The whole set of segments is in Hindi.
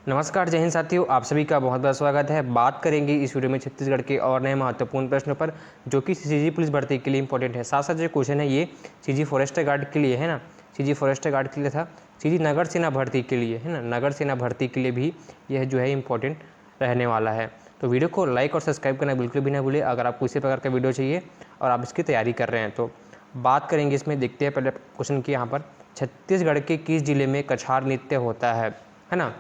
नमस्कार, जय हिंद साथियों, आप सभी का बहुत बहुत स्वागत है। बात करेंगे इस वीडियो में छत्तीसगढ़ के और नए महत्वपूर्ण प्रश्नों पर जो कि सीजी पुलिस भर्ती के लिए इंपॉर्टेंट है। साथ साथ जो क्वेश्चन है ये सीजी फॉरेस्ट गार्ड के लिए है ना, सीजी फॉरेस्ट गार्ड के लिए था, सीजी नगर सेना भर्ती के लिए है ना, नगर सेना भर्ती के लिए भी यह जो है इंपॉर्टेंट रहने वाला है। तो वीडियो को लाइक और सब्सक्राइब करना बिल्कुल भी ना भूलें अगर आपको इसी प्रकार का वीडियो चाहिए और आप इसकी तैयारी कर रहे हैं। तो बात करेंगे इसमें, देखते हैं पहले क्वेश्चन की। यहाँ पर छत्तीसगढ़ के किस जिले में कछार नृत्य होता है ना।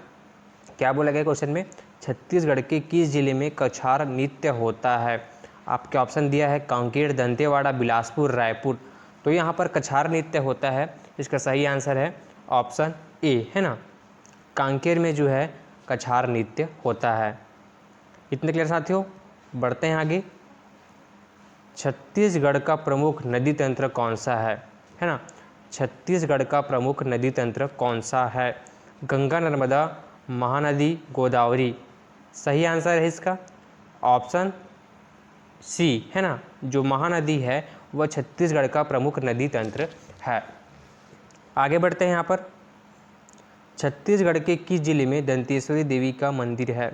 क्या बोला गया क्वेश्चन में, छत्तीसगढ़ के किस जिले में कछार नृत्य होता है। आपके ऑप्शन दिया है कांकेर, दंतेवाड़ा, बिलासपुर, रायपुर। तो यहाँ पर कछार नृत्य होता है, इसका सही आंसर है ऑप्शन ए है ना, कांकेर में जो है कछार नृत्य होता है। इतने क्लियर साथियों, बढ़ते हैं आगे। छत्तीसगढ़ का प्रमुख नदी तंत्र कौन सा है ना, छत्तीसगढ़ का प्रमुख नदी तंत्र कौन सा है। गंगा, नर्मदा, महानदी, गोदावरी। सही आंसर है इसका ऑप्शन सी है ना, जो महानदी है वह छत्तीसगढ़ का प्रमुख नदी तंत्र है। आगे बढ़ते हैं। यहाँ पर छत्तीसगढ़ के किस जिले में दंतेश्वरी देवी का मंदिर है।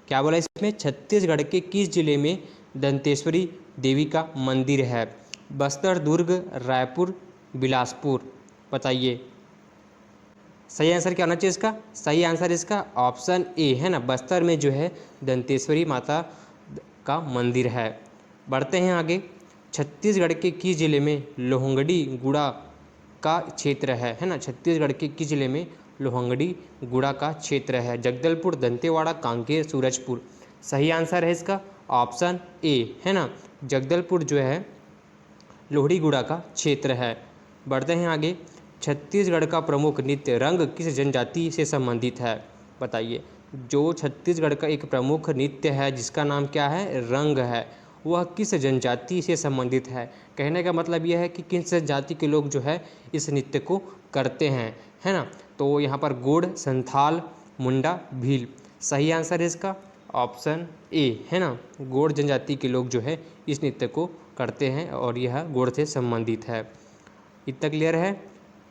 क्या बोला इसमें, छत्तीसगढ़ के किस जिले में दंतेश्वरी देवी का मंदिर है। बस्तर, दुर्ग, रायपुर, बिलासपुर। बताइए सही आंसर क्या होना चाहिए इसका। सही आंसर इसका ऑप्शन ए है ना, बस्तर में जो है दंतेश्वरी माता का मंदिर है। बढ़ते हैं आगे। छत्तीसगढ़ के किस जिले में लोहंगड़ी गुड़ा का क्षेत्र है ना, छत्तीसगढ़ के किस जिले में लोहंगड़ी गुड़ा का क्षेत्र है। जगदलपुर, दंतेवाड़ा, कांकेर, सूरजपुर। सही आंसर है इसका ऑप्शन ए है ना, जगदलपुर जो है लोहड़ी गुड़ा का क्षेत्र है। बढ़ते हैं आगे। छत्तीसगढ़ का प्रमुख नृत्य रंग किस जनजाति से संबंधित है। बताइए, जो छत्तीसगढ़ का एक प्रमुख नृत्य है जिसका नाम क्या है, रंग है, वह किस जनजाति से संबंधित है। कहने का मतलब यह है कि किस जाति के लोग जो है इस नृत्य को करते हैं है ना। तो यहाँ पर गोंड, संथाल, मुंडा, भील। सही आंसर है इसका ऑप्शन ए है ना, गोंड जनजाति के लोग जो है इस नृत्य को करते हैं और यह गोंड से संबंधित है। इतना क्लियर है।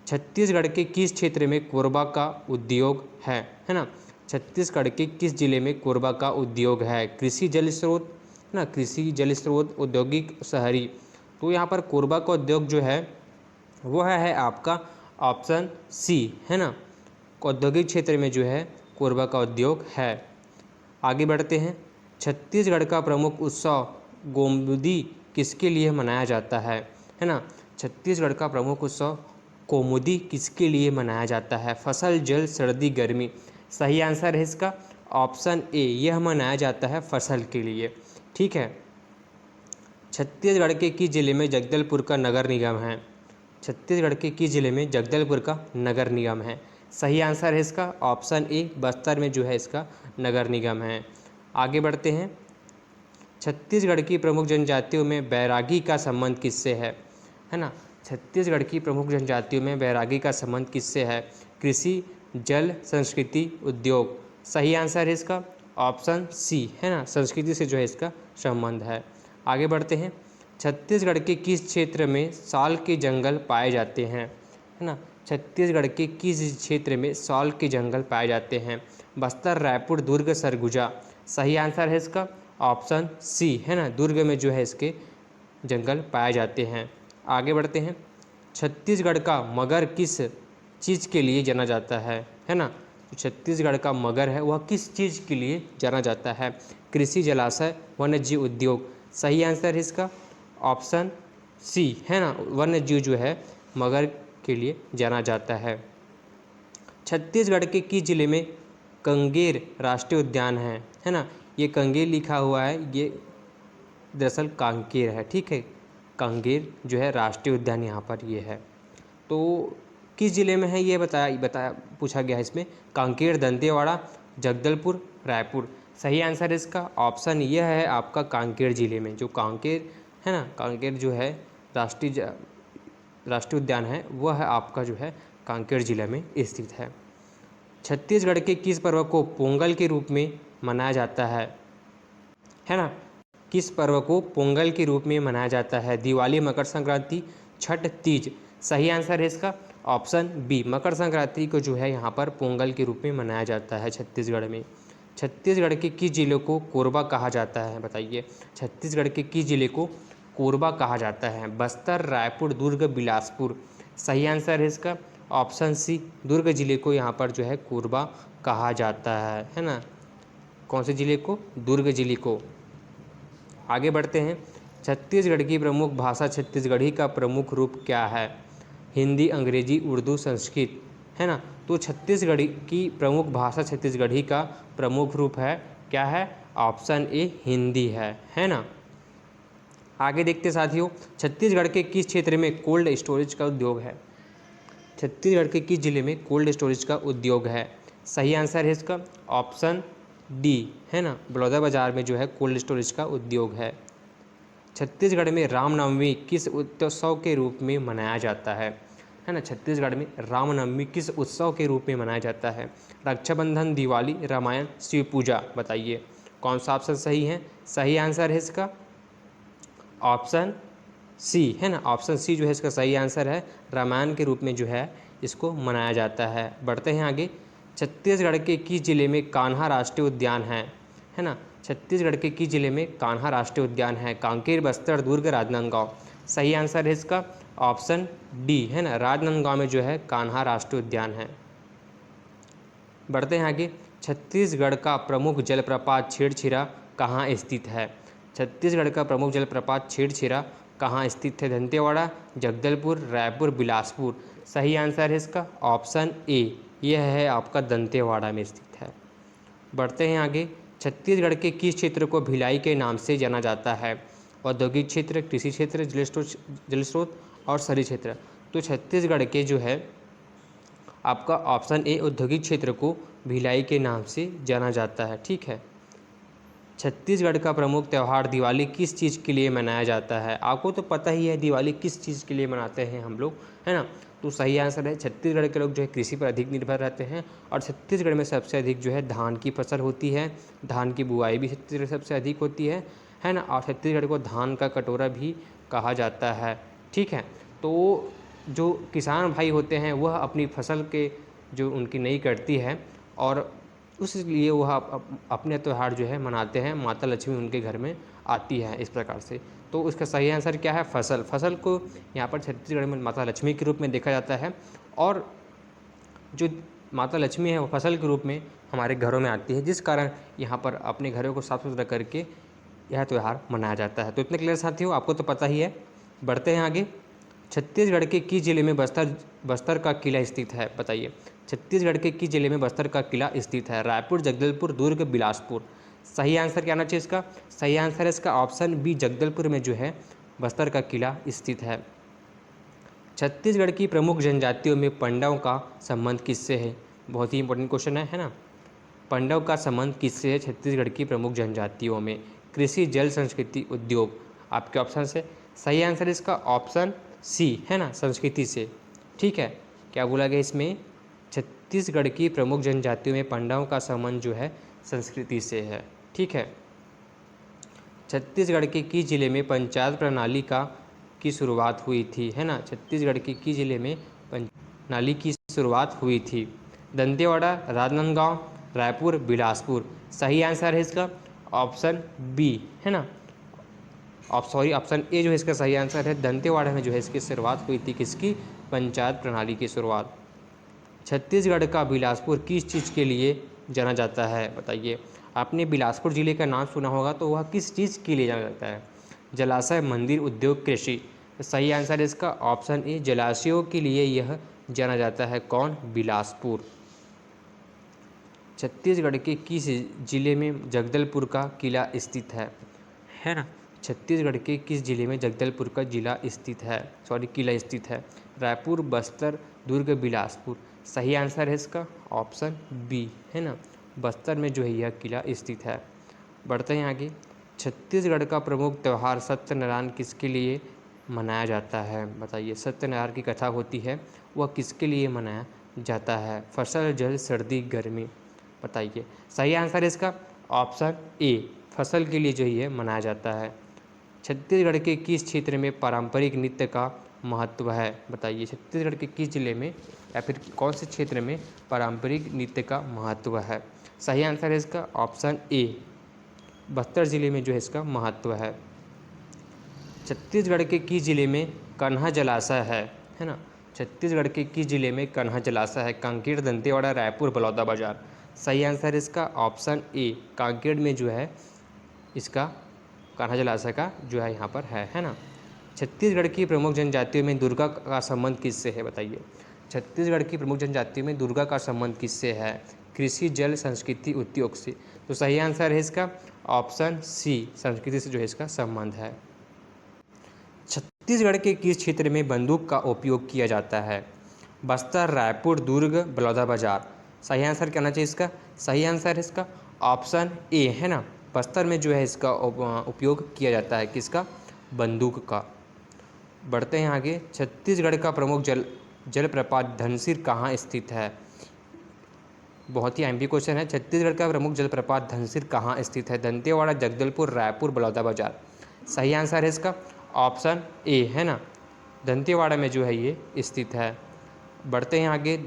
छत्तीसगढ़ के किस क्षेत्र में कोरबा का उद्योग है ना, छत्तीसगढ़ के किस जिले में कोरबा का उद्योग है। कृषि जल स्रोत ना, कृषि जल स्रोत, औद्योगिक, शहरी। तो यहाँ पर कोरबा का उद्योग जो है वह है आपका ऑप्शन सी है ना, औद्योगिक क्षेत्र में जो है कोरबा का उद्योग है। आगे बढ़ते हैं। छत्तीसगढ़ का प्रमुख उत्सव गोमदी किसके लिए मनाया जाता है ना, छत्तीसगढ़ का प्रमुख उत्सव कौमुदी किसके लिए मनाया जाता है। फसल, जल, सर्दी, गर्मी। सही आंसर है इसका ऑप्शन ए, यह मनाया जाता है फसल के लिए। ठीक है। छत्तीसगढ़ के किस जिले में जगदलपुर का नगर निगम है, छत्तीसगढ़ के किस जिले में जगदलपुर का नगर निगम है। सही आंसर है इसका ऑप्शन ए, बस्तर में जो है इसका नगर निगम है। आगे बढ़ते हैं। छत्तीसगढ़ की प्रमुख जनजातियों में बैरागी का संबंध किससे है ना, छत्तीसगढ़ की प्रमुख जनजातियों में बैरागी का संबंध किससे है। कृषि, जल, संस्कृति, उद्योग। सही आंसर है इसका ऑप्शन सी है ना, संस्कृति से जो है इसका संबंध है। आगे बढ़ते हैं। छत्तीसगढ़ के किस क्षेत्र में साल के जंगल पाए जाते हैं है ना, छत्तीसगढ़ के किस क्षेत्र में साल के जंगल पाए जाते हैं। बस्तर, रायपुर, दुर्ग, सरगुजा। सही आंसर है इसका ऑप्शन सी है ना, दुर्ग में जो है इसके जंगल पाए जाते हैं। आगे बढ़ते हैं। छत्तीसगढ़ का मगर किस चीज़ के लिए जाना जाता है ना, तो छत्तीसगढ़ का मगर है वह किस चीज़ के लिए जाना जाता है। कृषि, जलाशय, वन्यजीव, उद्योग। सही आंसर है इसका ऑप्शन सी है ना, वन्यजीव जो है मगर के लिए जाना जाता है। छत्तीसगढ़ के किस जिले में कंगेर राष्ट्रीय उद्यान है ना, ये कंगेर लिखा हुआ है, ये दरअसल कांकेर है। ठीक है, कांकेर जो है राष्ट्रीय उद्यान यहाँ पर ये है। तो किस जिले में है ये बताया पूछा गया है इसमें, कांकेर, दंतेवाड़ा, जगदलपुर, रायपुर। सही आंसर इसका ऑप्शन यह है आपका कांकेर जिले में, जो कांकेर है ना, कांकेर जो है राष्ट्रीय उद्यान है वह है आपका जो है कांकेर जिले में स्थित है। छत्तीसगढ़ के किस पर्व को पोंगल के रूप में मनाया जाता है ना, किस पर्व को पोंगल के रूप में मनाया जाता है। दिवाली, मकर संक्रांति, छठ, तीज। सही आंसर है इसका ऑप्शन बी, मकर संक्रांति को जो है यहाँ पर पोंगल के रूप में मनाया जाता है छत्तीसगढ़ में। छत्तीसगढ़ के किस जिले को कोरबा कहा जाता है, बताइए। छत्तीसगढ़ के किस जिले को कोरबा कहा जाता है? बस्तर, रायपुर, दुर्ग, बिलासपुर। सही आंसर है इसका ऑप्शन सी, दुर्ग जिले को यहाँ पर जो है कोरबा कहा जाता है ना। कौन से जिले को? दुर्ग जिले को। आगे बढ़ते हैं। छत्तीसगढ़ की प्रमुख भाषा छत्तीसगढ़ी का प्रमुख रूप क्या है? हिंदी, अंग्रेजी, उर्दू, संस्कृत, है ना। तो छत्तीसगढ़ी की प्रमुख भाषा छत्तीसगढ़ी का प्रमुख रूप है, क्या है? ऑप्शन ए, हिंदी है ना। आगे देखते साथियों, छत्तीसगढ़ के किस क्षेत्र में कोल्ड स्टोरेज का उद्योग है? छत्तीसगढ़ के किस जिले में कोल्ड स्टोरेज का उद्योग है? सही आंसर है इसका ऑप्शन डी, है ना, बलौदाबाजार में जो है कोल्ड स्टोरेज का उद्योग है। छत्तीसगढ़ में रामनवमी किस उत्सव के रूप में मनाया जाता है ना। छत्तीसगढ़ में रामनवमी किस उत्सव के रूप में मनाया जाता है? रक्षाबंधन, दिवाली, रामायण, शिव पूजा। बताइए कौन सा ऑप्शन सही है? सही आंसर है इसका ऑप्शन सी, है ना। ऑप्शन सी जो है इसका सही आंसर है, रामायण के रूप में जो है इसको मनाया जाता है। बढ़ते हैं आगे। छत्तीसगढ़ के किस जिले में कान्हा राष्ट्रीय उद्यान है ना। छत्तीसगढ़ के किस जिले में कान्हा राष्ट्रीय उद्यान है? कांकेर, बस्तर, दुर्ग, राजनांदगांव। सही आंसर है इसका ऑप्शन डी, है ना, राजनांदगांव में जो है कान्हा राष्ट्रीय उद्यान है। बढ़ते हैं आगे। छत्तीसगढ़ का प्रमुख जलप्रपात छेड़छिरा कहाँ स्थित है? छत्तीसगढ़ का प्रमुख जलप्रपात छेड़छिरा कहाँ स्थित है? दंतेवाड़ा, जगदलपुर, रायपुर, बिलासपुर। सही आंसर है इसका ऑप्शन ए, यह है आपका दंतेवाड़ा में स्थित है। बढ़ते हैं आगे। छत्तीसगढ़ के किस क्षेत्र को भिलाई के नाम से जाना जाता है? औद्योगिक क्षेत्र, कृषि क्षेत्र, जल स्रोत और शहरी क्षेत्र। तो छत्तीसगढ़ के जो है आपका ऑप्शन ए, औद्योगिक क्षेत्र को भिलाई के नाम से जाना जाता है। ठीक है। छत्तीसगढ़ का प्रमुख त्यौहार दिवाली किस चीज़ के लिए मनाया जाता है? आपको तो पता ही है दिवाली किस चीज़ के लिए मनाते हैं हम लोग, है ना। तो सही आंसर है, छत्तीसगढ़ के लोग जो है कृषि पर अधिक निर्भर रहते हैं और छत्तीसगढ़ में सबसे अधिक जो है धान की फसल होती है। धान की बुआई भी छत्तीसगढ़ सबसे अधिक होती है ना। और छत्तीसगढ़ को धान का कटोरा भी कहा जाता है। ठीक है। तो जो किसान भाई होते हैं वह अपनी फसल के जो उनकी नई कटती है और उसलिए वह अपने त्यौहार जो है मनाते हैं, माता लक्ष्मी उनके घर में आती है, इस प्रकार से। तो उसका सही आंसर क्या है? फसल। फसल को यहाँ पर छत्तीसगढ़ में माता लक्ष्मी के रूप में देखा जाता है और जो माता लक्ष्मी है वो फसल के रूप में हमारे घरों में आती है, जिस कारण यहाँ पर अपने घरों को साफ सुथरा करके यह त्यौहार मनाया जाता है। तो इतने क्लियर साथियों, आपको तो पता ही है। बढ़ते हैं आगे। छत्तीसगढ़ के किस जिले में बस्तर का किला स्थित है? बताइए छत्तीसगढ़ के किस जिले में बस्तर का किला स्थित है? रायपुर, जगदलपुर, दुर्ग, बिलासपुर। सही आंसर क्या आना चाहिए इसका? सही आंसर है इसका ऑप्शन बी, जगदलपुर में जो है बस्तर का किला स्थित है। छत्तीसगढ़ की प्रमुख जनजातियों में पंडव का संबंध किससे है? बहुत ही इंपॉर्टेंट क्वेश्चन है ना। पंडव का संबंध किससे है छत्तीसगढ़ की प्रमुख जनजातियों में? कृषि, जल, संस्कृति, उद्योग। आपके ऑप्शन से सही आंसर इसका ऑप्शन सी, है ना, संस्कृति से। ठीक है। क्या बोला गया इसमें? छत्तीसगढ़ की प्रमुख जनजातियों में पंडवों का संबंध जो है संस्कृति से है। ठीक है। छत्तीसगढ़ के किस जिले में पंचायत प्रणाली की शुरुआत हुई थी? है ना। छत्तीसगढ़ के किस जिले में प्रणाली की शुरुआत हुई थी? दंतेवाड़ा, राजनांदगांव, रायपुर, बिलासपुर। सही आंसर है इसका ऑप्शन बी, है ना, ऑप्शन ए जो है इसका सही आंसर है। दंतेवाड़ा में जो है इसकी शुरुआत हुई थी, किसकी? पंचायत प्रणाली की शुरुआत। छत्तीसगढ़ का बिलासपुर किस चीज़ के लिए जाना जाता है? बताइए। आपने बिलासपुर जिले का नाम सुना होगा, तो वह किस चीज़ के लिए जाना जाता है? जलाशय, मंदिर, उद्योग, कृषि। सही आंसर है इसका ऑप्शन ए, जलाशयों के लिए यह जाना जाता है। कौन? बिलासपुर। छत्तीसगढ़ के किस जिले में जगदलपुर का किला स्थित है ना। छत्तीसगढ़ के किस जिले में जगदलपुर का किला स्थित है? रायपुर, बस्तर, दुर्ग, बिलासपुर। सही आंसर है इसका ऑप्शन बी, है ना, बस्तर में जो है यह किला स्थित है। बढ़ते हैं आगे। छत्तीसगढ़ का प्रमुख त्यौहार सत्यनारायण किसके लिए मनाया जाता है? बताइए। सत्यनारायण की कथा होती है, वह किसके लिए मनाया जाता है? फसल, जल, सर्दी, गर्मी। बताइए। सही आंसर है इसका ऑप्शन ए, फसल के लिए जो है मनाया जाता है। छत्तीसगढ़ के किस क्षेत्र में पारंपरिक नृत्य का महत्व है? बताइए छत्तीसगढ़ के किस जिले में या फिर कौन से क्षेत्र में पारंपरिक नृत्य का महत्व है? सही आंसर है इसका ऑप्शन ए, बस्तर जिले में जो है इसका महत्व है। छत्तीसगढ़ के किस जिले में कन्हा जलाशय है ना? छत्तीसगढ़ के किस जिले में कन्हा जलाशय है? कांकेर, दंतेवाड़ा, रायपुर, बलौदाबाजार। सही आंसर है इसका ऑप्शन ए, कांकेर में जो है इसका कन्हा जलाशय का जो है यहाँ पर है ना? छत्तीसगढ़ की प्रमुख जनजातियों में दुर्गा का संबंध किससे है? बताइए छत्तीसगढ़ की प्रमुख जनजातियों में दुर्गा का संबंध किससे है? कृषि, जल, संस्कृति, उद्योग से। तो सही आंसर है इसका ऑप्शन सी, संस्कृति से जो है इसका संबंध है। छत्तीसगढ़ के किस क्षेत्र में बंदूक का उपयोग किया जाता है? बस्तर, रायपुर, दुर्ग, बलौदाबाजार। सही आंसर क्या होना चाहिए इसका? सही आंसर है इसका ऑप्शन ए, है ना? बस्तर में जो है इसका उपयोग किया जाता है, किसका? बंदूक का। बढ़ते हैं आगे। छत्तीसगढ़ का प्रमुख जलप्रपात धनसिर कहाँ स्थित है? बहुत ही एमपी क्वेश्चन है। छत्तीसगढ़ का प्रमुख जलप्रपात धनसिर कहाँ स्थित है? दंतेवाड़ा, जगदलपुर, रायपुर, बलौदाबाजार। सही आंसर है इसका ऑप्शन ए, है ना? दंतेवाड़ा में जो है ये स्थित है। बढ़ते हैं आगे।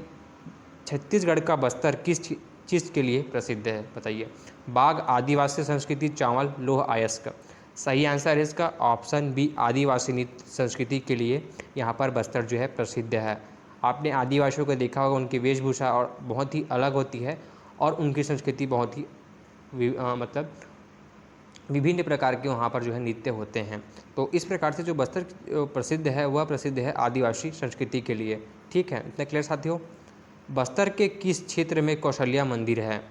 छत्तीसगढ़ का बस्तर किस चीज़ के लिए प्रसिद्ध है? बताइए। बाघ, आदिवासी संस्कृति, चावल, लौह अयस्क। सही आंसर है इसका ऑप्शन बी, आदिवासी नृत्य संस्कृति के लिए यहाँ पर बस्तर जो है प्रसिद्ध है। आपने आदिवासियों को देखा होगा, उनकी वेशभूषा और बहुत ही अलग होती है और उनकी संस्कृति बहुत ही मतलब विभिन्न प्रकार के वहाँ पर जो है नृत्य होते हैं। तो इस प्रकार से जो बस्तर प्रसिद्ध है वह प्रसिद्ध है आदिवासी संस्कृति के लिए। ठीक है, इतना क्लियर साथियों। बस्तर के किस क्षेत्र में कौशल्या मंदिर है?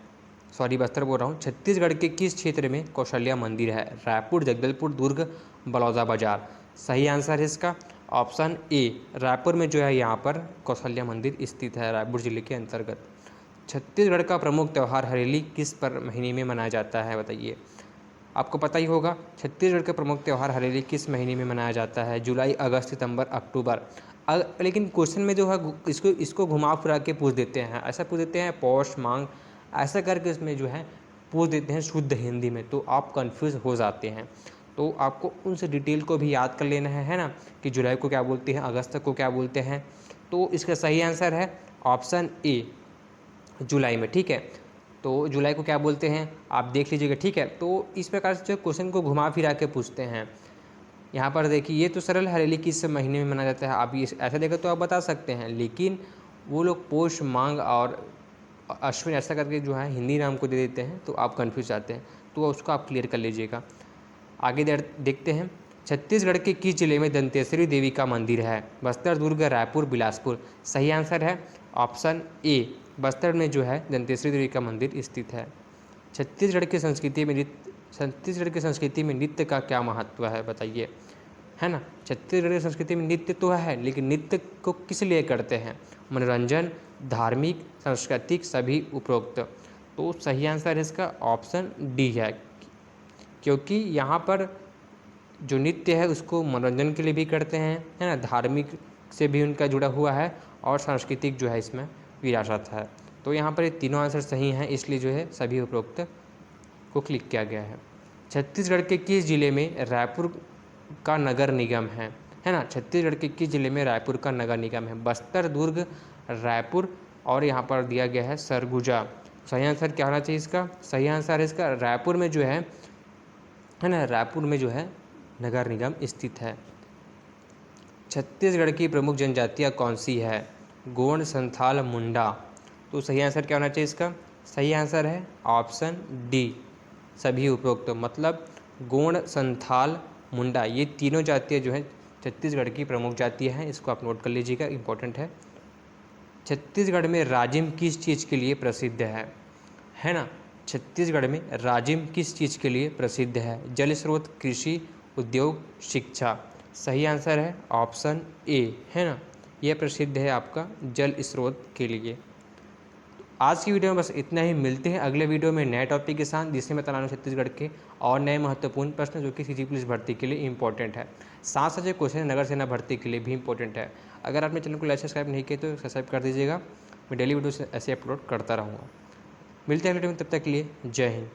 सॉरी, बस्तर बोल रहा हूँ। छत्तीसगढ़ के किस क्षेत्र में कौशल्या मंदिर है? रायपुर, जगदलपुर, दुर्ग, बलौदाबाजार। सही आंसर है इसका ऑप्शन ए, रायपुर में जो है यहाँ पर कौशल्या मंदिर स्थित है, रायपुर जिले के अंतर्गत। छत्तीसगढ़ का प्रमुख त्यौहार हरेली किस महीने में मनाया जाता है? बताइए। आपको पता ही होगा छत्तीसगढ़ का प्रमुख त्यौहार हरेली किस महीने में मनाया जाता है? जुलाई, अगस्त, सितंबर, अक्टूबर। लेकिन क्वेश्चन में जो है इसको घुमा फिरा के पूछ देते हैं, ऐसा पूछ देते हैं पौष, मांग, ऐसा करके इसमें जो है पूछ देते हैं शुद्ध हिंदी में, तो आप कंफ्यूज हो जाते हैं। तो आपको उनसे डिटेल को भी याद कर लेना है ना, कि जुलाई को क्या बोलते हैं, अगस्त को क्या बोलते हैं। तो इसका सही आंसर है ऑप्शन ए, जुलाई में। ठीक है, तो जुलाई को क्या बोलते हैं आप देख लीजिएगा। ठीक है, तो इस प्रकार से जो क्वेश्चन को घुमा फिरा के पूछते हैं। यहाँ पर देखिए, ये तो सरल हरेली किस महीने में मनाया जाता है, आप ये ऐसा देखो तो आप बता सकते हैं, लेकिन वो लोग पोष, मांग और अश्विन ऐसा करके जो है हिंदी नाम को दे देते हैं, तो आप कन्फ्यूज जाते हैं। तो उसको आप क्लियर कर लीजिएगा। आगे देखते हैं। छत्तीसगढ़ के किस जिले में दंतेश्वरी देवी का मंदिर है? बस्तर, दुर्ग, रायपुर, बिलासपुर। सही आंसर है ऑप्शन ए, बस्तर में जो है दंतेश्वरी देवी का मंदिर स्थित है। छत्तीसगढ़ की संस्कृति में नृत्य का क्या महत्व है? बताइए, है ना? छत्तीसगढ़ की संस्कृति में नृत्य तो है, लेकिन नृत्य को किस लिए करते हैं? मनोरंजन, धार्मिक, सांस्कृतिक, सभी उपरोक्त। तो सही आंसर इसका ऑप्शन डी है, क्योंकि यहाँ पर जो नृत्य है उसको मनोरंजन के लिए भी करते हैं, है ना? धार्मिक से भी उनका जुड़ा हुआ है और सांस्कृतिक जो है इसमें विरासत है। तो यहाँ पर ये तीनों आंसर सही हैं, इसलिए जो है सभी उपरोक्त को क्लिक किया गया है। छत्तीसगढ़ के किस जिले में रायपुर का नगर निगम है ना? छत्तीसगढ़ के किस जिले में रायपुर का नगर निगम है? बस्तर, दुर्ग, रायपुर और यहाँ पर दिया गया है सरगुजा। सही आंसर क्या होना चाहिए इसका? सही आंसर है इसका रायपुर में जो है ना, रायपुर में जो है नगर निगम स्थित है। छत्तीसगढ़ की प्रमुख जनजातियाँ कौन सी है? गोंड, संथाल, मुंडा। तो सही आंसर क्या होना चाहिए इसका? सही आंसर है ऑप्शन डी, सभी उपरोक्त। मतलब गोंड, संथाल, मुंडा, ये तीनों जातियाँ जो हैं छत्तीसगढ़ की प्रमुख जातियाँ हैं। इसको आप नोट कर लीजिएगा, इंपॉर्टेंट है। छत्तीसगढ़ में राजिम किस चीज़ के लिए प्रसिद्ध है ना? छत्तीसगढ़ में राजिम किस चीज़ के लिए प्रसिद्ध है? जल स्रोत, कृषि, उद्योग, शिक्षा। सही आंसर है ऑप्शन ए, है ना? यह प्रसिद्ध है आपका जल स्रोत के लिए। आज की वीडियो में बस इतना ही। मिलते हैं अगले वीडियो में नए टॉपिक के साथ, जिसमें मैं बताना छत्तीसगढ़ के और नए महत्वपूर्ण प्रश्न जो कि सिटी पुलिस भर्ती के लिए इंपॉर्टेंट है। साथ साथ ये क्वेश्चन नगर सेना भर्ती के लिए भी इंपॉर्टेंट है। अगर आपने चैनल को लाइक सब्सक्राइब नहीं किया तो सब्सक्राइब कर दीजिएगा। मैं डेली वीडियो ऐसे अपलोड करता रहूँगा। मिलते हैं अगले वीडियो में, तब तक के लिए जय हिंद।